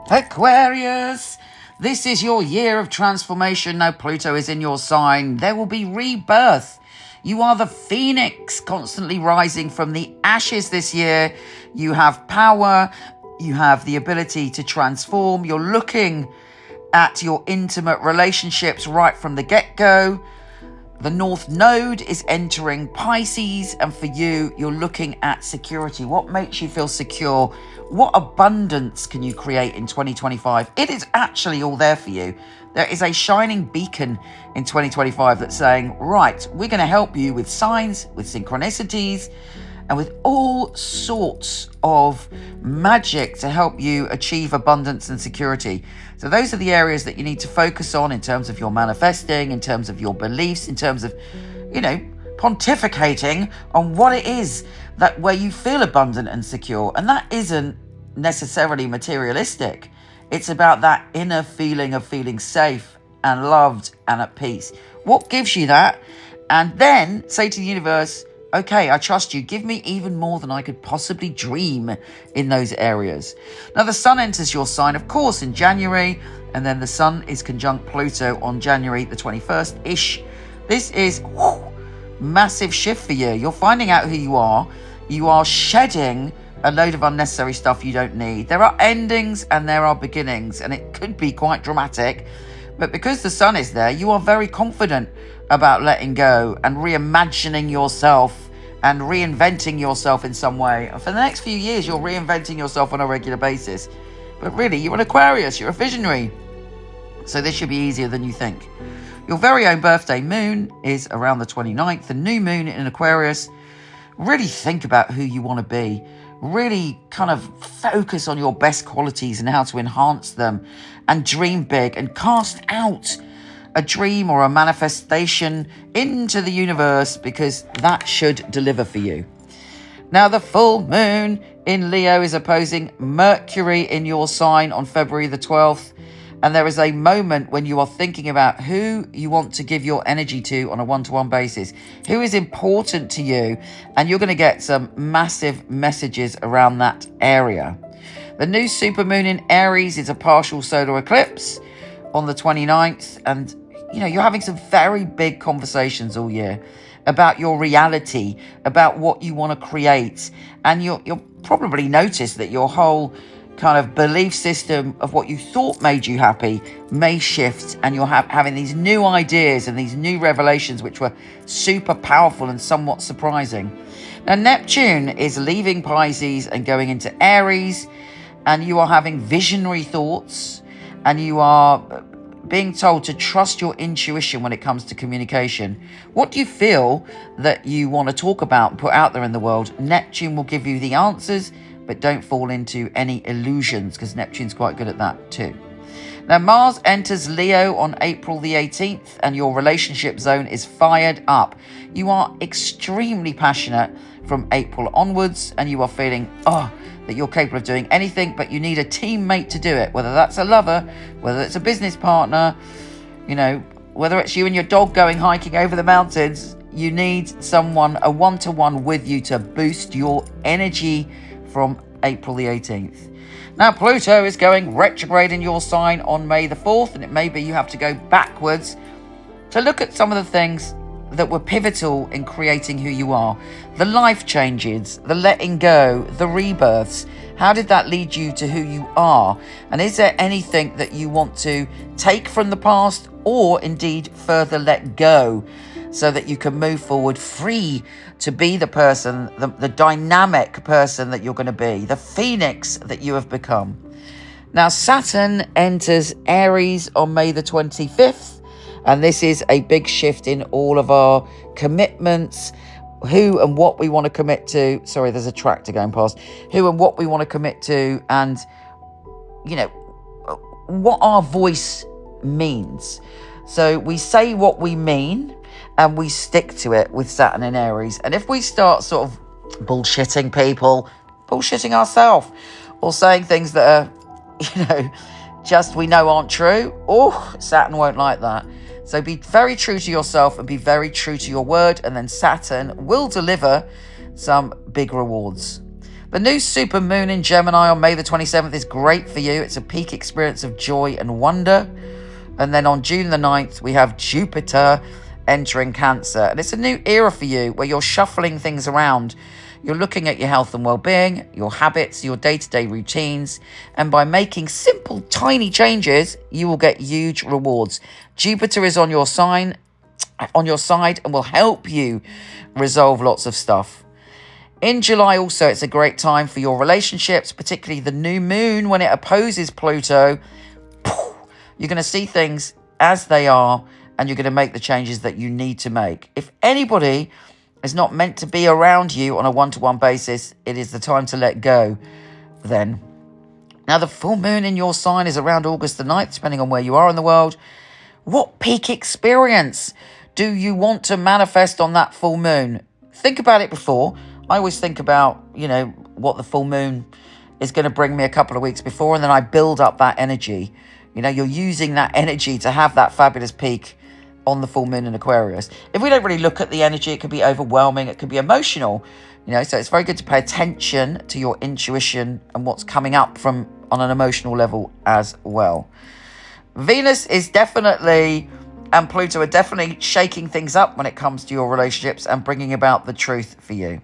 Aquarius, this is your year of transformation. Now Pluto is in your sign. There will be rebirth. You are the phoenix constantly rising from the ashes this year. You have power. You have the ability to transform. You're looking at your intimate relationships right from the get-go. The North Node is entering Pisces, and for you, you're looking at security. What makes you feel secure? What abundance can you create in 2025? It is actually all there for you. There is a shining beacon in 2025 that's saying, right, we're going to help you with signs, with synchronicities, and with all sorts of magic to help you achieve abundance and security. So those are the areas that you need to focus on in terms of your manifesting, in terms of your beliefs, in terms of, pontificating on what it is that where you feel abundant and secure. And that isn't necessarily materialistic. It's about that inner feeling of feeling safe and loved and at peace. What gives you that? And then say to the universe, okay, I trust you. Give me even more than I could possibly dream in those areas. Now, the sun enters your sign, of course, in January, and then the sun is conjunct Pluto on January the 21st-ish. This is massive shift for you. You're finding out who you are. You are shedding a load of unnecessary stuff you don't need. There are endings and there are beginnings, and it could be quite dramatic. But because the sun is there, you are very confident about letting go and reimagining yourself and reinventing yourself in some way. And for the next few years, you're reinventing yourself on a regular basis. But really, you're an Aquarius, you're a visionary. So this should be easier than you think. Your very own birthday moon is around the 29th. The new moon in Aquarius. Really think about who you want to be. Really kind of focus on your best qualities and how to enhance them, and dream big and cast out a dream or a manifestation into the universe, because that should deliver for you. Now, the full moon in Leo is opposing Mercury in your sign on February the 12th. And there is a moment when you are thinking about who you want to give your energy to on a one-to-one basis, who is important to you, and you're going to get some massive messages around that area. The new supermoon in Aries is a partial solar eclipse on the 29th, and you're having some very big conversations all year about your reality, about what you want to create, and you'll probably notice that your whole kind of belief system of what you thought made you happy may shift, and you're having these new ideas and these new revelations which were super powerful and somewhat surprising. Now, Neptune is leaving Pisces and going into Aries, and you are having visionary thoughts, and you are being told to trust your intuition when it comes to communication. What do you feel that you want to talk about and put out there in the world? Neptune will give you the answers, but don't fall into any illusions, because Neptune's quite good at that too. Now, Mars enters Leo on April the 18th, and your relationship zone is fired up. You are extremely passionate from April onwards, and you are feeling, that you're capable of doing anything, but you need a teammate to do it, whether that's a lover, whether it's a business partner, whether it's you and your dog going hiking over the mountains. You need someone, a one-to-one with you, to boost your energy from April the 18th. Now, Pluto is going retrograde in your sign on May the 4th, and it may be you have to go backwards to look at some of the things that were pivotal in creating who you are. The life changes, the letting go, the rebirths. How did that lead you to who you are? And is there anything that you want to take from the past, or indeed further let go, so that you can move forward free to be the person, the dynamic person that you're going to be, the phoenix that you have become. Now, Saturn enters Aries on May the 25th, and this is a big shift in all of our commitments, who and what we want to commit to. Sorry, there's a tractor going past. Who and what we want to commit to, and, what our voice means. So we say what we mean, and we stick to it with Saturn in Aries. And if we start sort of bullshitting people, bullshitting ourselves, or saying things that are, just we know aren't true, Saturn won't like that. So be very true to yourself and be very true to your word, and then Saturn will deliver some big rewards. The new super moon in Gemini on May the 27th is great for you. It's a peak experience of joy and wonder. And then on June the 9th, we have Jupiter entering Cancer. And it's a new era for you where you're shuffling things around. You're looking at your health and well-being, your habits, your day-to-day routines. And by making simple, tiny changes, you will get huge rewards. Jupiter is on your side and will help you resolve lots of stuff. In July also, it's a great time for your relationships, particularly the new moon when it opposes Pluto. You're going to see things as they are, and you're going to make the changes that you need to make. If anybody is not meant to be around you on a one-to-one basis, it is the time to let go then. Now, the full moon in your sign is around August the 9th, depending on where you are in the world. What peak experience do you want to manifest on that full moon? Think about it before. I always think about, what the full moon is going to bring me a couple of weeks before, and then I build up that energy. You're using that energy to have that fabulous peak on the full moon in Aquarius. If we don't really look at the energy, it could be overwhelming, it could be emotional, so it's very good to pay attention to your intuition and what's coming up on an emotional level as well. Venus is definitely, and Pluto are definitely shaking things up when it comes to your relationships and bringing about the truth for you.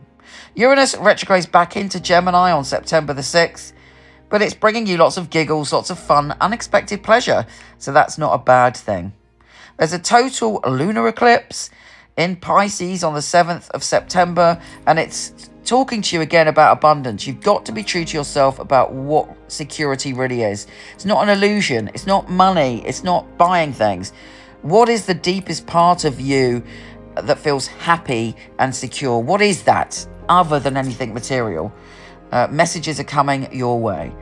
Uranus retrogrades back into Gemini on September the 6th, but it's bringing you lots of giggles, lots of fun, unexpected pleasure, so that's not a bad thing. There's a total lunar eclipse in Pisces on the 7th of September, and it's talking to you again about abundance. You've got to be true to yourself about what security really is. It's not an illusion. It's not money. It's not buying things. What is the deepest part of you that feels happy and secure? What is that other than anything material? Messages are coming your way.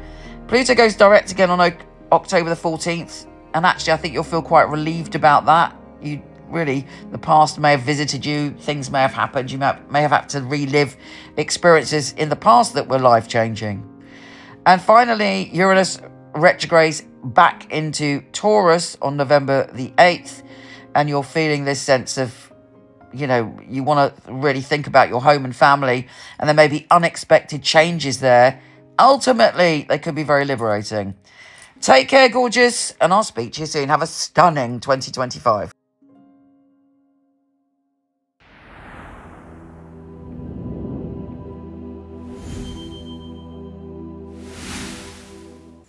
Pluto goes direct again on October the 14th. And actually, I think you'll feel quite relieved about that. The past may have visited you. Things may have happened. You may have had to relive experiences in the past that were life-changing. And finally, Uranus retrogrades back into Taurus on November the 8th. And you're feeling this sense of, you want to really think about your home and family. And there may be unexpected changes there. Ultimately, they could be very liberating. Take care, gorgeous, and I'll speak to you soon. Have a stunning 2025.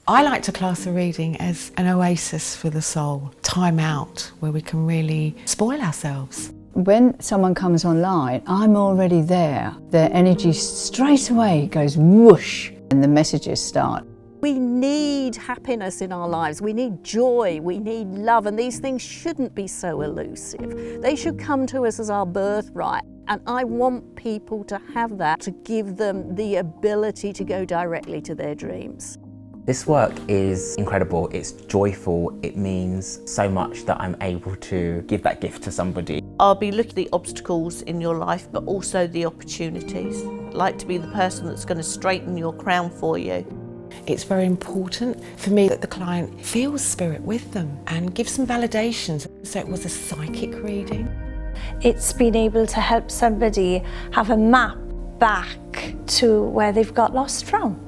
I like to class a reading as an oasis for the soul, time out where we can really spoil ourselves. When someone comes online, I'm already there. Their energy straight away goes whoosh and the messages start. We need happiness in our lives, we need joy, we need love, and these things shouldn't be so elusive. They should come to us as our birthright, and I want people to have that, to give them the ability to go directly to their dreams. This work is incredible, it's joyful, it means so much that I'm able to give that gift to somebody. I'll be looking at the obstacles in your life, but also the opportunities. I'd like to be the person that's going to straighten your crown for you. It's very important for me that the client feels spirit with them and gives some validations. So it was a psychic reading. It's been able to help somebody have a map back to where they've got lost from.